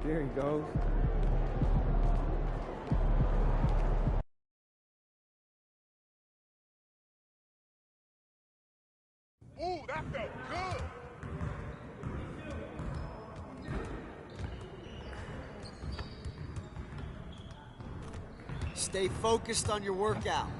There he goes. Ooh, that felt good. Stay focused on your workout.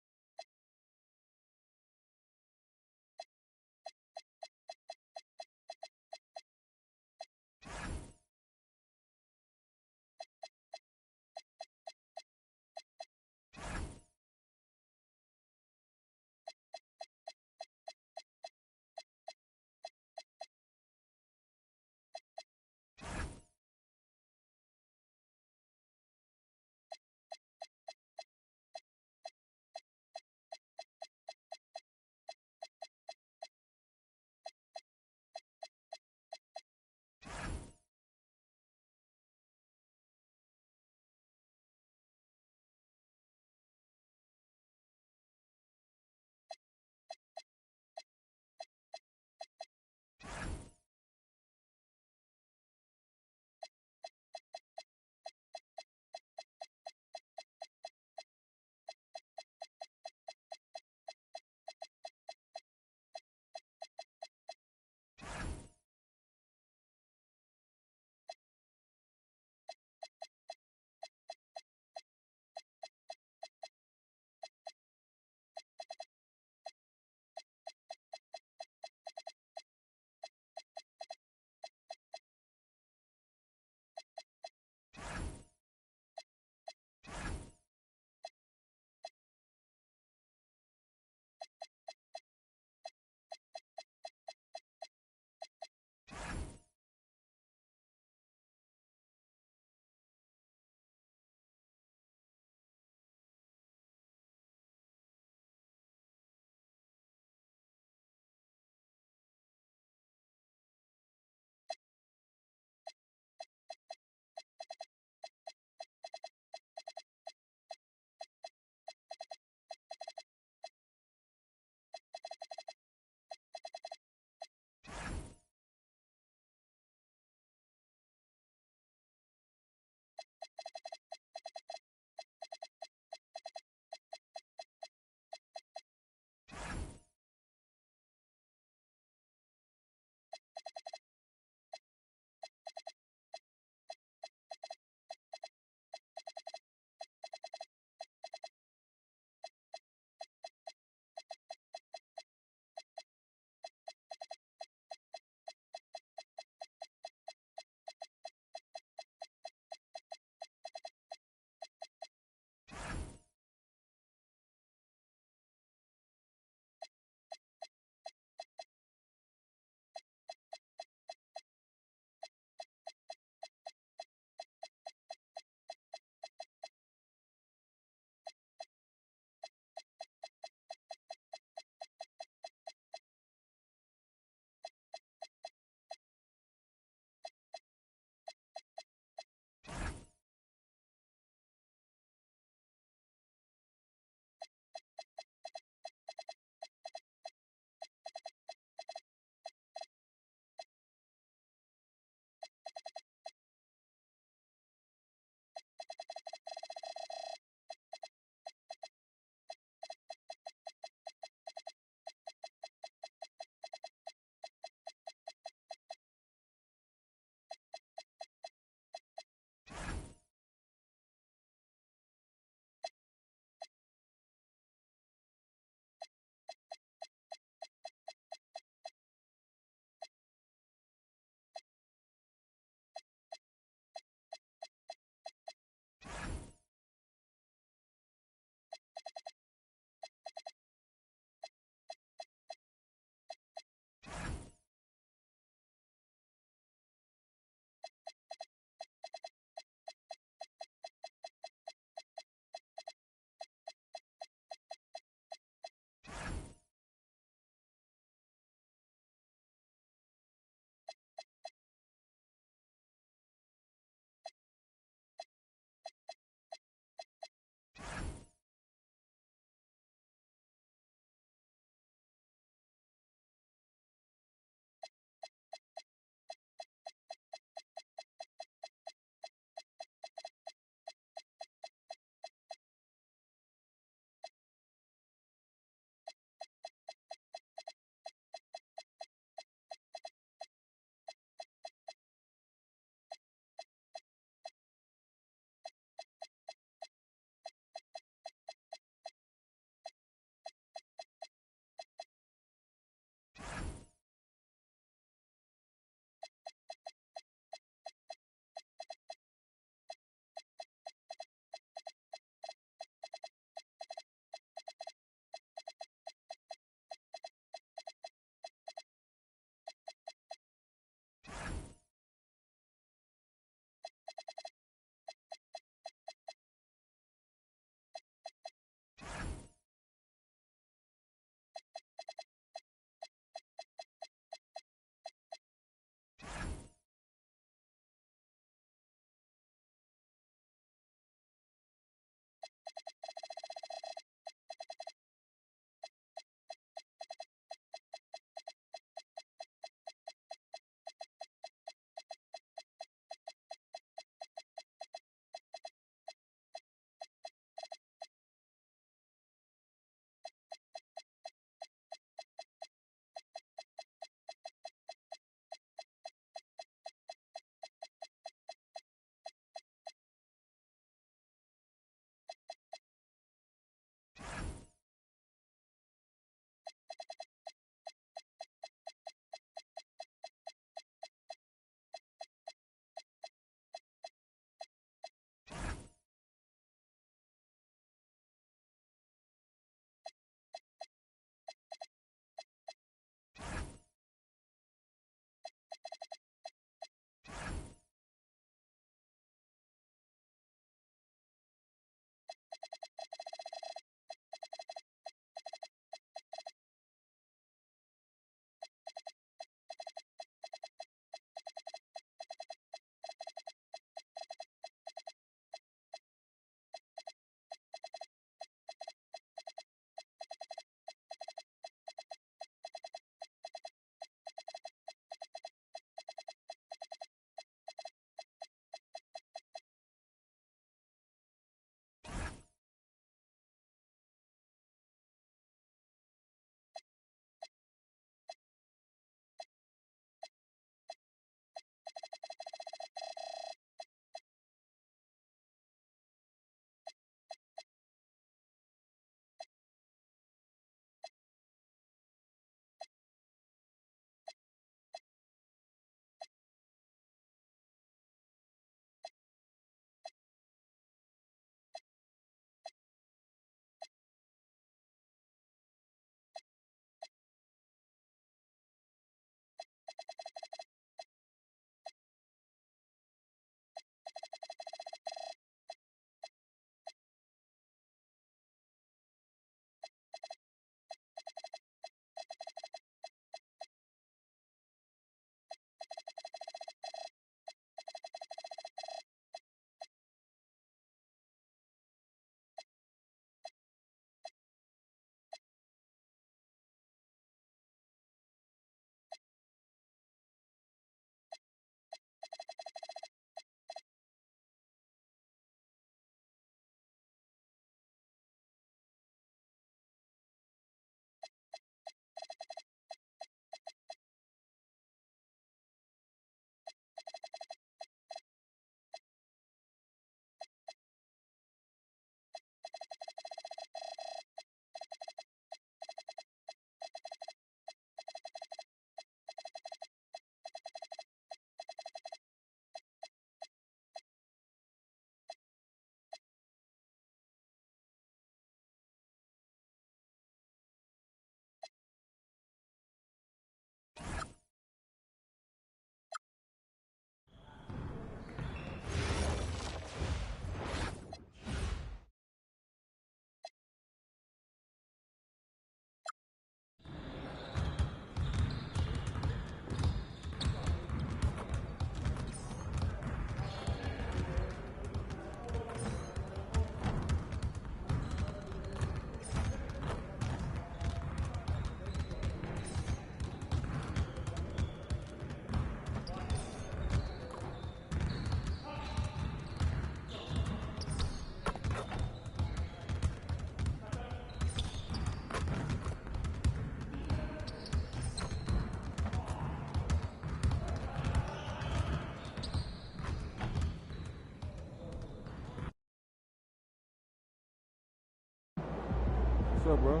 up, bro?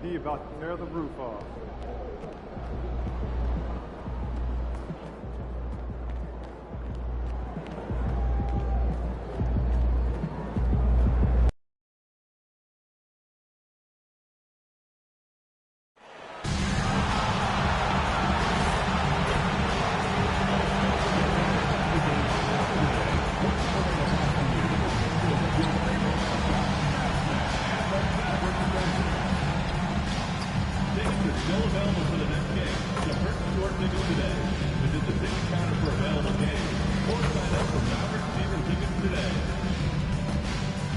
He about to tear the roof off.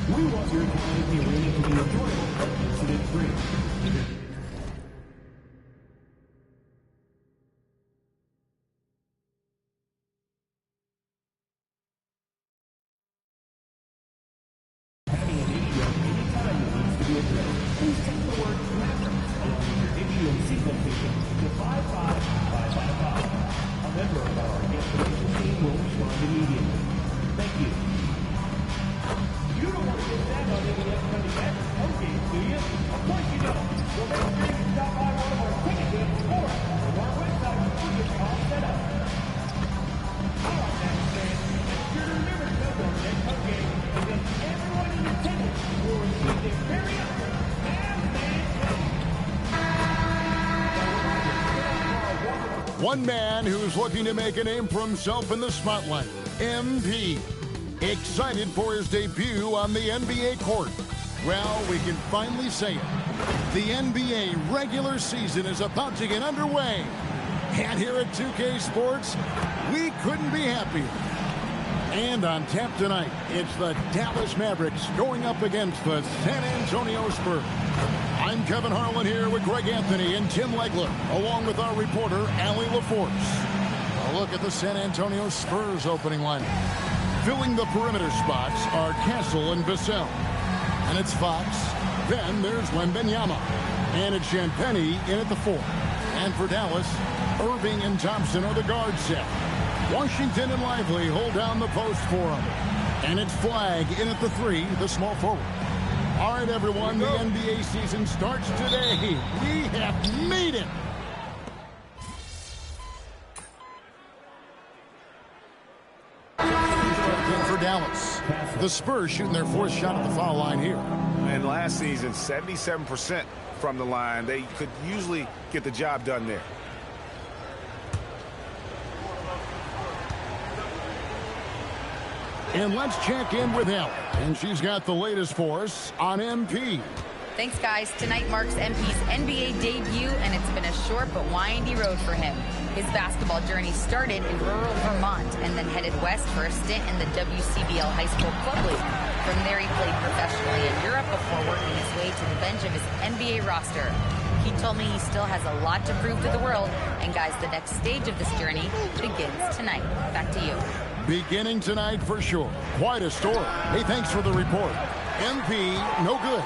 We want your time in the arena to be enjoyable and incident-free. Having an idiom anytime that needs to be addressed, please text the word Mavericks along with your idiom seat location to 55555. A member of our guest relations team will respond immediately. Thank you. You don't want to miss out on any upcoming Mavericks home games, do you? Of course you don't. Well, make sure you stop by one of our ticket games for us. From our website, we'll get you all set up. All right, Mavericks fans, be sure to remember to come to our next home game, and then everyone in attendance will receive their very own One man who's looking to make a name for himself in the spotlight, MP. Excited for his debut on the NBA court. Well, we can finally say it. The NBA regular season is about to get underway. And here at 2K Sports, we couldn't be happier. And on tap tonight, it's the Dallas Mavericks going up against the San Antonio Spurs. I'm Kevin Harlan here with Greg Anthony and Tim Legler, along with our reporter, Allie LaForce. A look at the San Antonio Spurs opening lineup. Filling the perimeter spots are Castle and Vassell. And it's Fox. Then there's Wembanyama. And it's Champagnie in at the 4. And for Dallas, Irving and Thompson are the guard set. Washington and Lively hold down the post for him. And it's Flagg in at the 3, the small forward. All right, everyone, the NBA season starts today. We have made it. For Dallas, the Spurs shooting their 4th shot at the foul line here. And last season, 77% from the line. They could usually get the job done there. And let's check in with Allie. And she's got the latest for us on MP. Thanks, guys. Tonight marks MP's NBA debut, and it's been a short but windy road for him. His basketball journey started in rural Vermont and then headed west for a stint in the WCBL High School Club League. From there, he played professionally in Europe before working his way to the bench of his NBA roster. He told me he still has a lot to prove to the world, and guys, the next stage of this journey begins tonight. Back to you. Beginning tonight for sure. Quite a story. Hey, thanks for the report. MP, no good.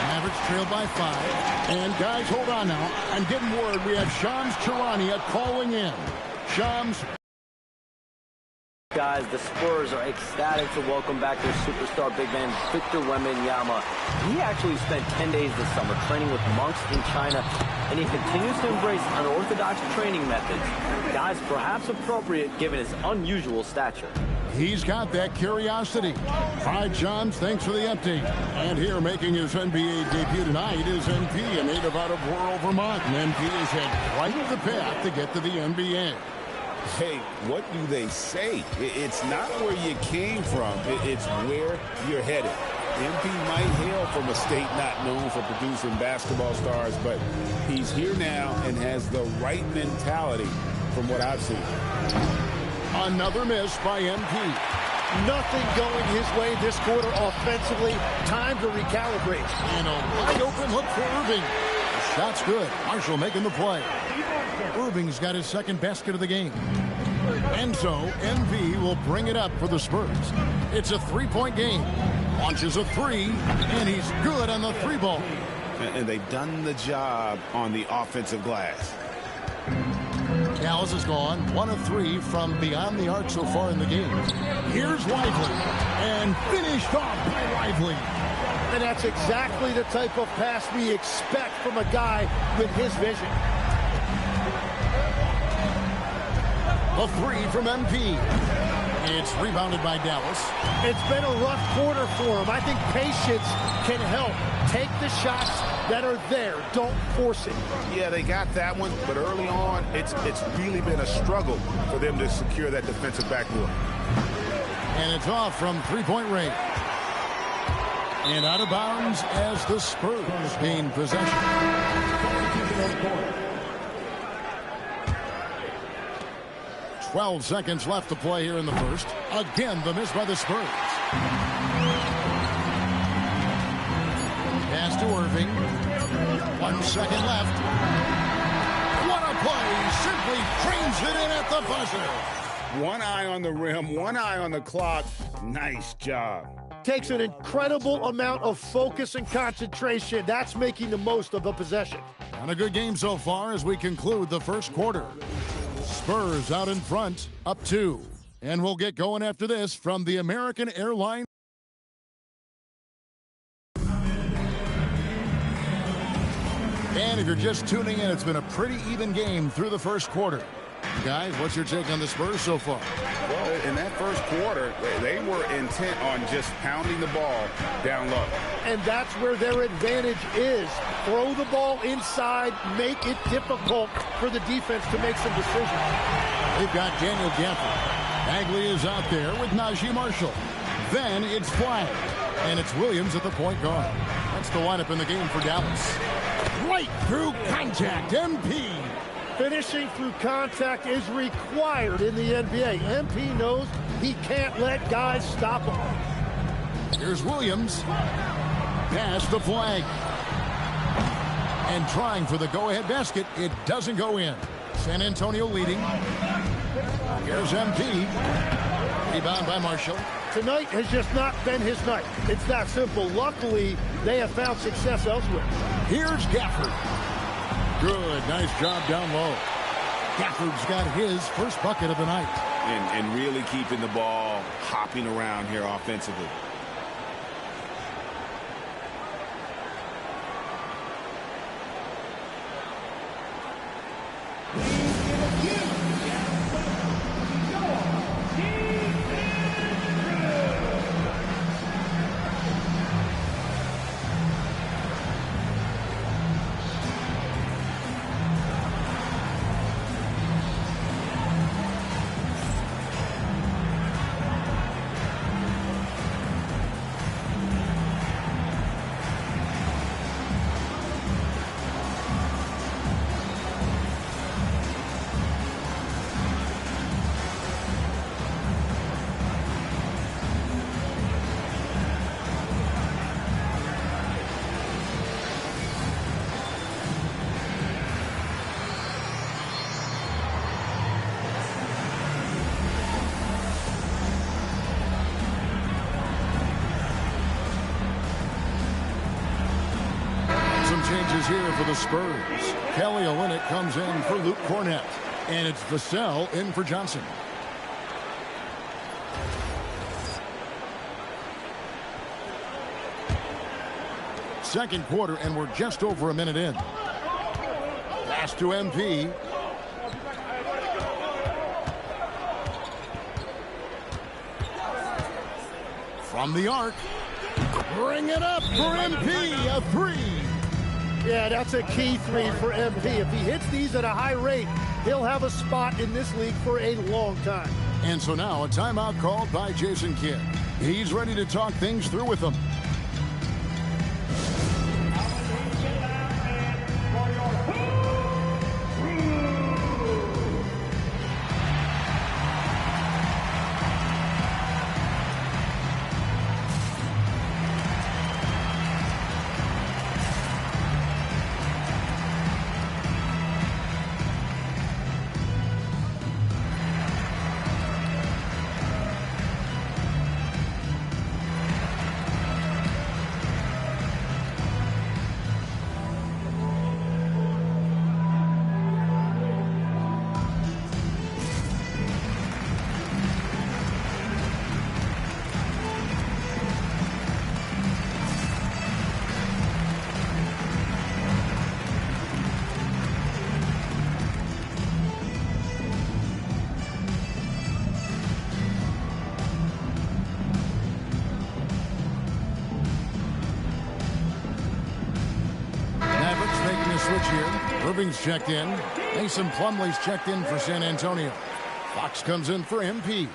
Mavericks trail by 5. And guys, hold on now. I'm getting word we have Shams Charania calling in. Shams. Guys, the Spurs are ecstatic to welcome back their superstar big man, Victor Wembanyama. He actually spent 10 days this summer training with monks in China, and he continues to embrace unorthodox training methods. Guys, perhaps appropriate given his unusual stature. He's got that curiosity. All right, Shams, thanks for the update. And here making his NBA debut tonight is MP, a native out of rural Vermont. And MP has had quite the path to get to the NBA. Hey, what do they say? It's not where you came from. It's where you're headed. MP might hail from a state not known for producing basketball stars, but he's here now and has the right mentality from what I've seen. Another miss by MP. Nothing going his way this quarter offensively. Time to recalibrate. And a wide open look for Irving. The shot's good. Marshall making the play. Irving's got his 2nd basket of the game. And so, MP will bring it up for the Spurs. It's a three-point game. Launches a three, and he's good on the three ball. And they've done the job on the offensive glass. Callis has gone 1 of 3 from beyond the arc so far in the game. Here's Lively, and finished off by Lively. And that's exactly the type of pass we expect from a guy with his vision. A three from MP. It's rebounded by Dallas. It's been a rough quarter for him. I think patience can help. Take the shots that are there. Don't force it. Yeah, they got that one, but early on, it's really been a struggle for them to secure that defensive backboard. And it's off from three-point range. And out of bounds as the Spurs gain possession. 12 seconds left to play here in the first. Again, the miss by the Spurs. Pass to Irving. 1 second left. What a play! Simply trains it in at the buzzer. One eye on the rim, one eye on the clock. Nice job. Takes an incredible amount of focus and concentration. That's making the most of the possession. And a good game so far as we conclude the first quarter. Spurs out in front, up 2. And we'll get going after this from the American Airlines. And if you're just tuning in, it's been a pretty even game through the first quarter. Guys, what's your take on the Spurs so far? Well, in that first quarter, they were intent on just pounding the ball down low. And that's where their advantage is. Throw the ball inside, make it difficult for the defense to make some decisions. They've got Daniel Gafford. Bagley is out there with Najee Marshall. Then it's flagged, and it's Williams at the point guard. That's the lineup in the game for Dallas. Right through contact, MP. Finishing through contact is required in the NBA. MP knows he can't let guys stop him. Here's Williams. Past the flag. And trying for the go-ahead basket. It doesn't go in. San Antonio leading. Here's MP. Rebound by Marshall. Tonight has just not been his night. It's that simple. Luckily, they have found success elsewhere. Here's Gafford. Good, nice job down low. Gafford's got his first bucket of the night. And really keeping the ball hopping around here offensively. Changes here for the Spurs. Kelly Olynyk comes in for Luke Cornett. And it's Vassell in for Johnson. Second quarter, and we're just over a minute in. Pass to MP. From the arc. Bring it up for MP. A three. Yeah, that's a key three for MP. If he hits these at a high rate, he'll have a spot in this league for a long time. And so now a timeout called by Jason Kidd. He's ready to talk things through with them. Irving's checked in. Mason Plumlee's checked in for San Antonio. Fox comes in for MP.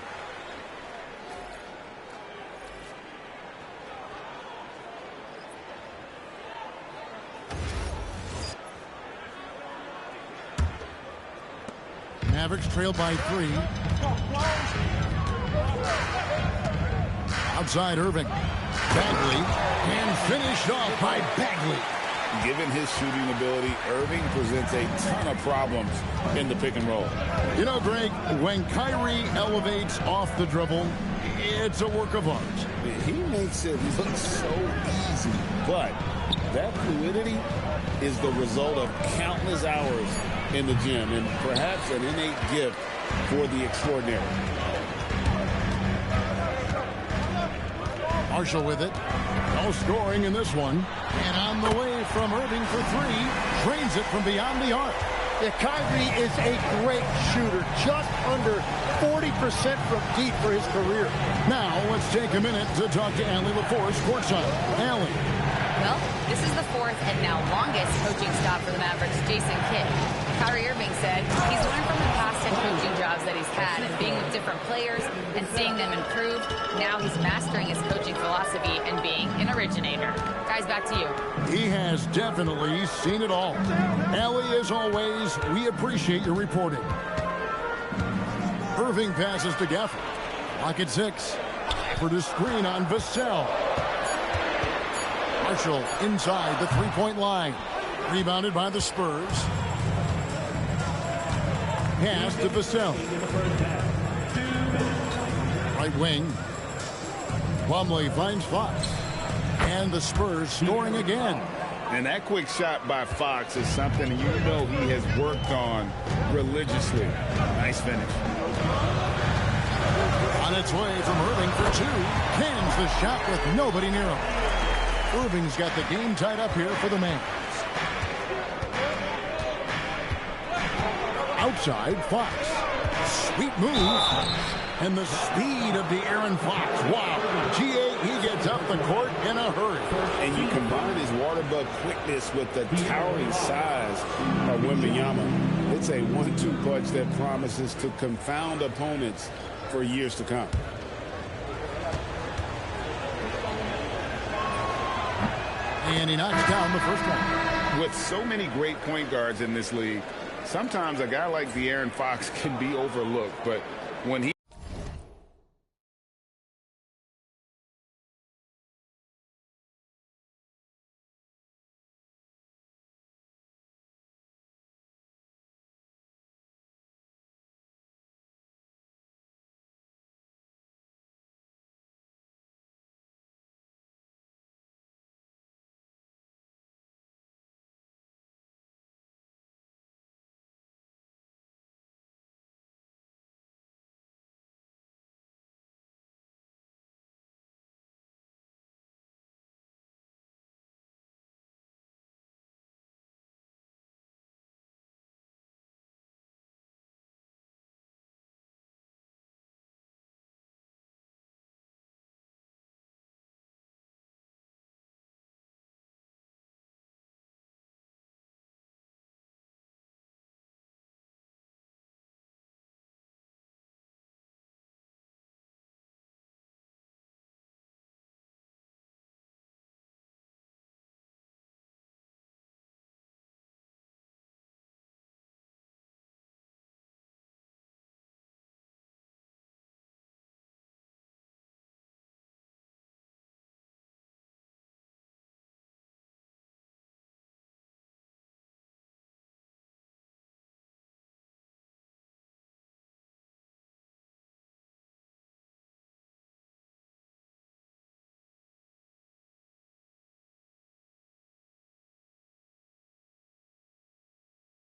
Mavericks trail by 3. Outside Irving. Bagley. And finished off by Bagley. Given his shooting ability, Irving presents a ton of problems in the pick and roll. You know, Greg, when Kyrie elevates off the dribble, it's a work of art. He makes it look so easy, but that fluidity is the result of countless hours in the gym and perhaps an innate gift for the extraordinary. Marshall with it. No scoring in this one. And on the way from Irving for 3. Drains it from beyond the arc. Yeah, Kyrie is a great shooter. Just under 40% from deep for his career. Now let's take a minute to talk to Allie LaForce courtside. Allie. Well, this is the 4th and now longest coaching stop for the Mavericks' Jason Kidd. Kyrie Irving said he's learned from the past 10 coaching jobs that he's had and being with different players and seeing them improve. Now he's mastering his coaching philosophy and being an originator. Guys, back to you. He has definitely seen it all. Allie, as always, we appreciate your reporting. Irving passes to Gafford. Lock at 6. For the screen on Vassell. Marshall inside the three-point line. Rebounded by the Spurs. Pass to Vassell. Right wing. Plumlee finds Fox. And the Spurs scoring again. And that quick shot by Fox is something you know he has worked on religiously. Nice finish. On its way from Irving for 2. Cans the shot with nobody near him. Irving's got the game tied up here for the Mavs. Outside, Fox. Sweet move. And the speed of the Aaron Fox. Wow. G.A., he gets up the court in a hurry. And you combine his water bug quickness with the towering size of Wembanyama. It's a 1-2 punch that promises to confound opponents for years to come. And he knocks down the first one. With so many great point guards in this league, sometimes a guy like De'Aaron Fox can be overlooked, but when he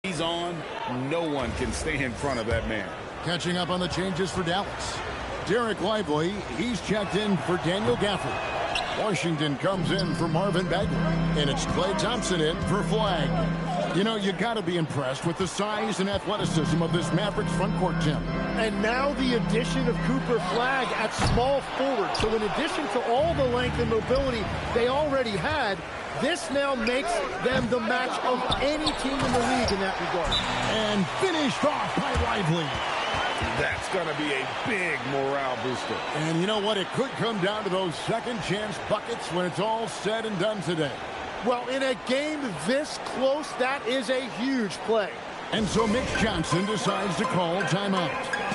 he's on, no one can stay in front of that man. Catching up on the changes for Dallas. Derek Lively, he's checked in for Daniel Gafford. Washington comes in for Marvin Bagley. And it's Klay Thompson in for Flag. You know, you got to be impressed with the size and athleticism of this Mavericks front court, Tim. And now the addition of Cooper Flagg at small forward. So in addition to all the length and mobility they already had, this now makes them the match of any team in the league in that regard. And finished off by Lively. That's going to be a big morale booster. And you know what? It could come down to those second chance buckets when it's all said and done today. Well, in a game this close, that is a huge play. And so Mitch Johnson decides to call timeout.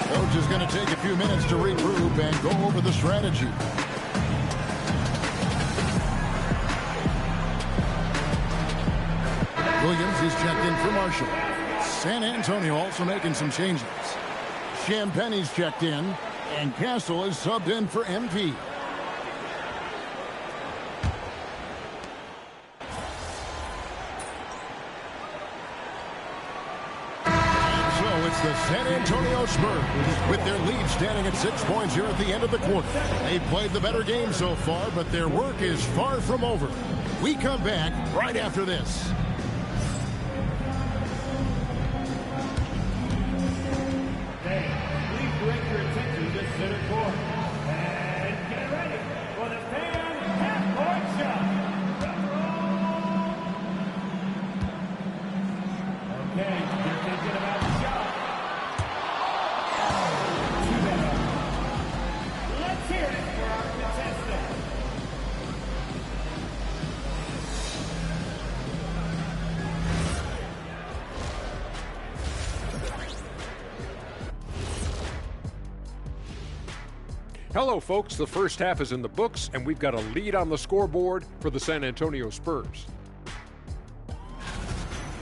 Coach is going to take a few minutes to regroup and go over the strategy. Williams is checked in for Marshall. San Antonio also making some changes. Champagne's checked in, and Castle is subbed in for MP. It's the San Antonio Spurs with their lead standing at 6 points here at the end of the quarter. They've played the better game so far, but their work is far from over. We come back right after this. Please direct your attention to center court. And get ready for the fan half-court shot. Okay, you're thinking about the shot. Let's hear it for our contestant. Hello, folks. The first half is in the books, and we've got a lead on the scoreboard for the San Antonio Spurs.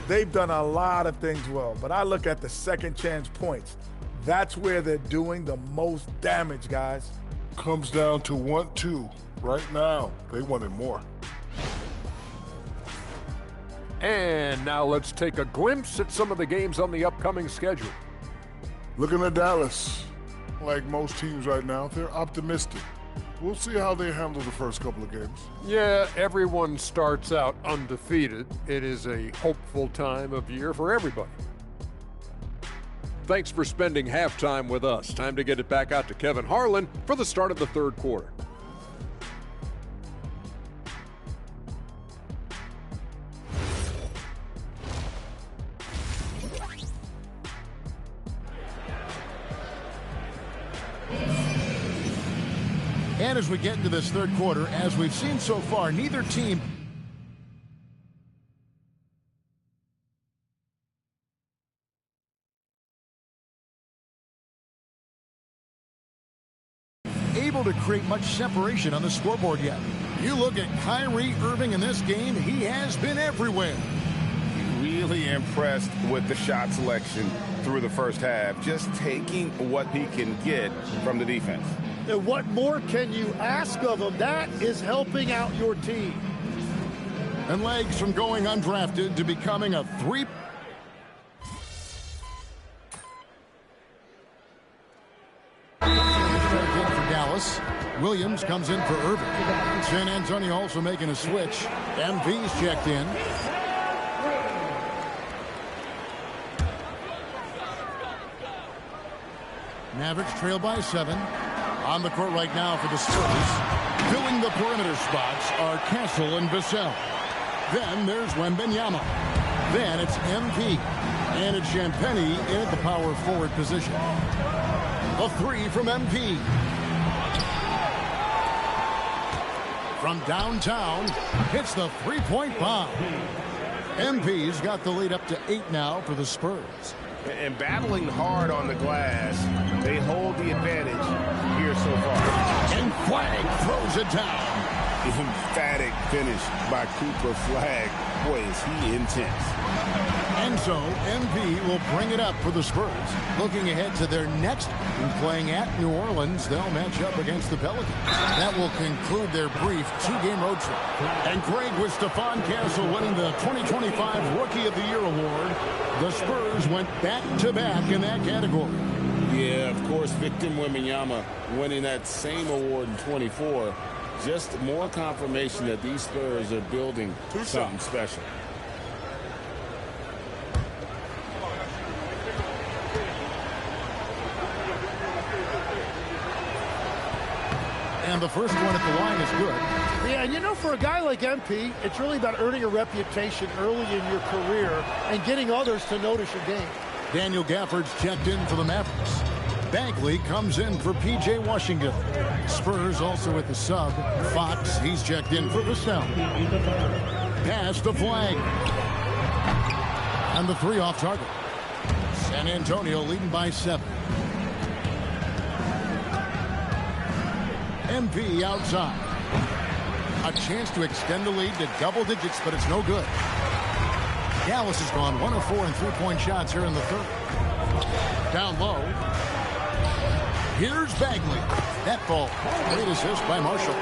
They've done a lot of things well, but I look at the second chance points. That's where they're doing the most damage, guys. Comes down to 1-2. Right now, they wanted more. And now let's take a glimpse at some of the games on the upcoming schedule. Looking at Dallas, like most teams right now, they're optimistic. We'll see how they handle the first couple of games. Yeah, everyone starts out undefeated. It is a hopeful time of year for everybody. Thanks for spending halftime with us. Time to get it back out to Kevin Harlan for the start of the third quarter. And as we get into this third quarter, as we've seen so far, neither team able to create much separation on the scoreboard yet. You look at Kyrie Irving in this game, he has been everywhere. Really impressed with the shot selection through the first half, just taking what he can get from the defense. And what more can you ask of him? That is helping out your team. And legs from going undrafted to becoming a three. For Dallas, Williams comes in for Irving. San Antonio also making a switch. MV's checked in. Mavericks trail by 7. On the court right now for the Spurs. Filling the perimeter spots are Castle and Vassell. Then there's Wembanyama. Then it's MP. And it's Champagnie in at the power forward position. A 3 from MP. From downtown, hits the three-point bomb. MP's got the lead up to 8 now for the Spurs. And battling hard on the glass, they hold the advantage here so far. And Flagg throws it down. Emphatic finish by Cooper Flagg. Boy, is he intense. And so MP will bring it up for the Spurs. Looking ahead to their next game, playing at New Orleans, they'll match up against the Pelicans. That will conclude their brief 2-game road trip. And Greg, with Stephon Castle winning the 2025 Rookie of the Year award, the Spurs went back-to-back in that category. Yeah, of course, Victor Wembanyama winning that same award in 24. Just more confirmation that these Spurs are building something special. And the first one at the line is good. Yeah, and you know, for a guy like MP, it's really about earning a reputation early in your career and getting others to notice your game. Daniel Gafford's checked in for the Mavericks. Bagley comes in for P.J. Washington. Spurs also with the sub. Fox, he's checked in for Vassell. Pass to Flag. And the 3 off target. San Antonio leading by 7. MP outside. A chance to extend the lead to double digits, but it's no good. Dallas has gone 1 of 4 in 3-point shots here in the third. Down low. Here's Bagley. That ball. Great assist by Marshall.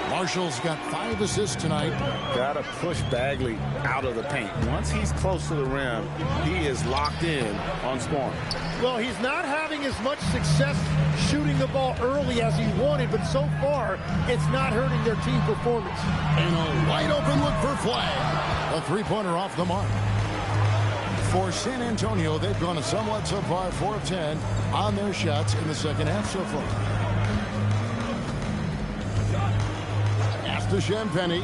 Marshall's got 5 assists tonight. Got to push Bagley out of the paint. Once he's close to the rim, he is locked in on scoring. Well, he's not having as much success shooting the ball early as he wanted, but so far, it's not hurting their team performance. And a wide open look for Flag. A 3-pointer off the mark. For San Antonio, they've gone a somewhat so far 4 of 10 on their shots in the second half so far. Pass to Champagny.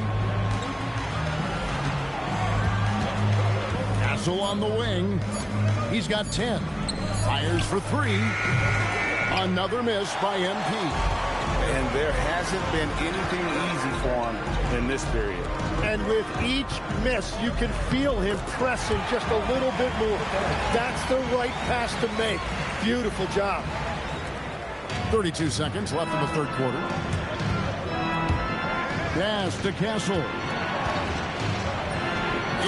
Castle on the wing. He's got 10. Fires for 3. Another miss by MP. And there hasn't been anything easy for him in this period. And with each miss, you can feel him pressing just a little bit more. That's the right pass to make. Beautiful job. 32 seconds left in the third quarter. Pass to Castle.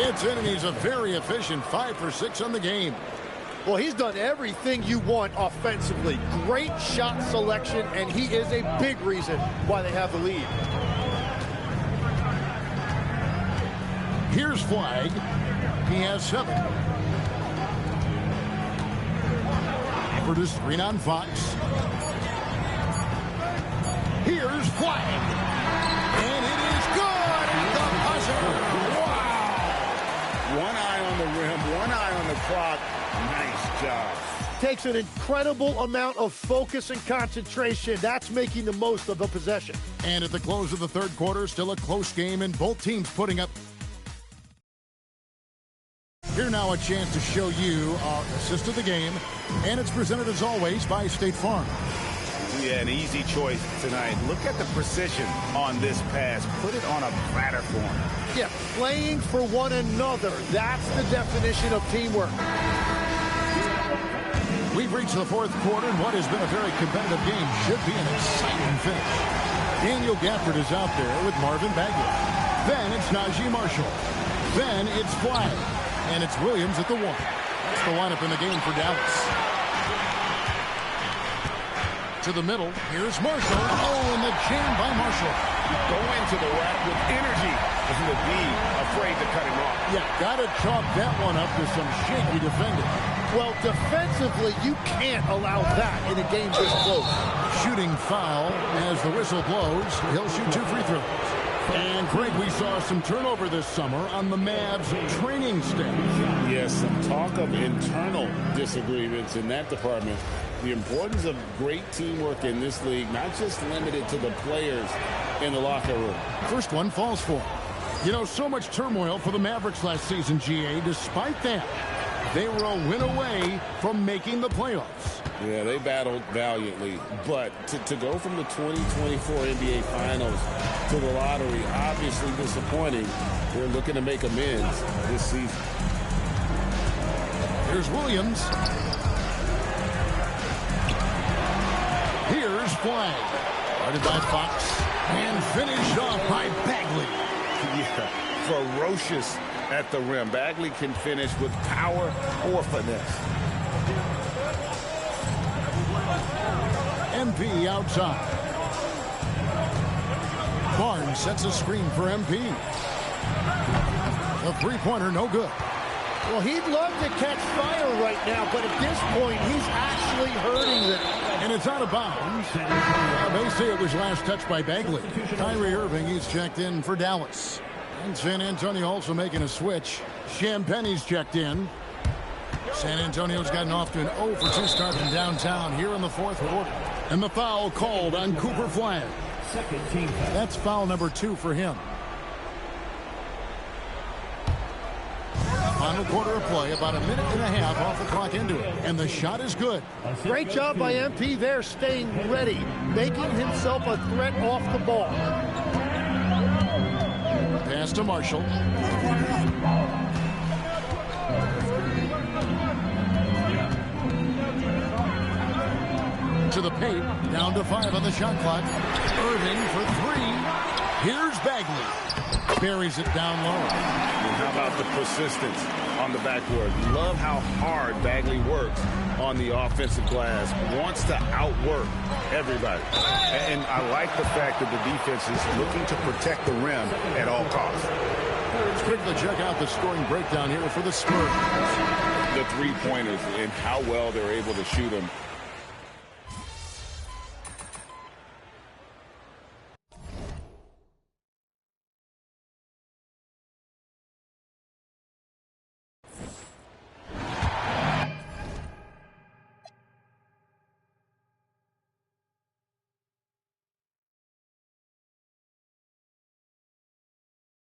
It's in, and he's a very efficient 5 for 6 on the game. Well, he's done everything you want offensively. Great shot selection, and he is a big reason why they have the lead. Here's Flag. He has 7. Effort is 3 on Fox. Here's Flag. And it is good. The buzzer. Wow. One eye on the rim, one eye on the clock. Nice job. Takes an incredible amount of focus and concentration. That's making the most of the possession. And at the close of the third quarter, still a close game, and both teams putting up. Here now a chance to show you our assist of the game, and it's presented as always by State Farm. Yeah, an easy choice tonight. Look at the precision on this pass. Put it on a platter for him. Yeah, playing for one another. That's the definition of teamwork. We've reached the fourth quarter, and what has been a very competitive game should be an exciting finish. Daniel Gafford is out there with Marvin Bagley. Then it's Najee Marshall. Then it's Flag. And it's Williams at the 1. That's the lineup in the game for Dallas. To the middle, here's Marshall. Oh, and the jam by Marshall. Go into the rack with energy. Doesn't be afraid to cut him off. Yeah, got to chalk that one up to some shaky defending. Well, defensively, you can't allow that in a game this close. Shooting foul as the whistle blows. He'll shoot 2 free throws. And, Craig, we saw some turnover this summer on the Mavs training staff. Yes, some talk of internal disagreements in that department. The importance of great teamwork in this league, not just limited to the players in the locker room. First one falls for him. You know, so much turmoil for the Mavericks last season, GA. Despite that, they were a win away from making the playoffs. Yeah, they battled valiantly. But to go from the 2024 NBA Finals to the lottery, obviously disappointing. They're looking to make amends this season. Here's Williams. Here's Flag. Started by Fox. And finished off by Bagley. Yeah, ferocious at the rim. Bagley can finish with power or finesse. MP outside. Barnes sets a screen for MP. The three-pointer, no good. Well, he'd love to catch fire right now, but at this point, he's actually hurting them. And it's out of bounds. They say it was last touched by Bagley. Kyrie Irving, he's checked in for Dallas. And San Antonio also making a switch. Champagny's checked in. San Antonio's gotten off to an 0 for 2 start from downtown here in the fourth quarter. And the foul called on Cooper Flag. Second team foul. That's foul number 2 for him. Final quarter of play, about a minute and a half off the clock into it. And the shot is good. Great job by MP there, staying ready, making himself a threat off the ball. Pass to Marshall. To the paint, down to 5 on the shot clock. Irving for 3. Here's Bagley. Buries it down low. And how about the persistence on the backboard? Love how hard Bagley works on the offensive glass. Wants to outwork everybody. And I like the fact that the defense is looking to protect the rim at all costs. Let's quickly check out the scoring breakdown here for the Spurs. The three-pointers and how well they're able to shoot them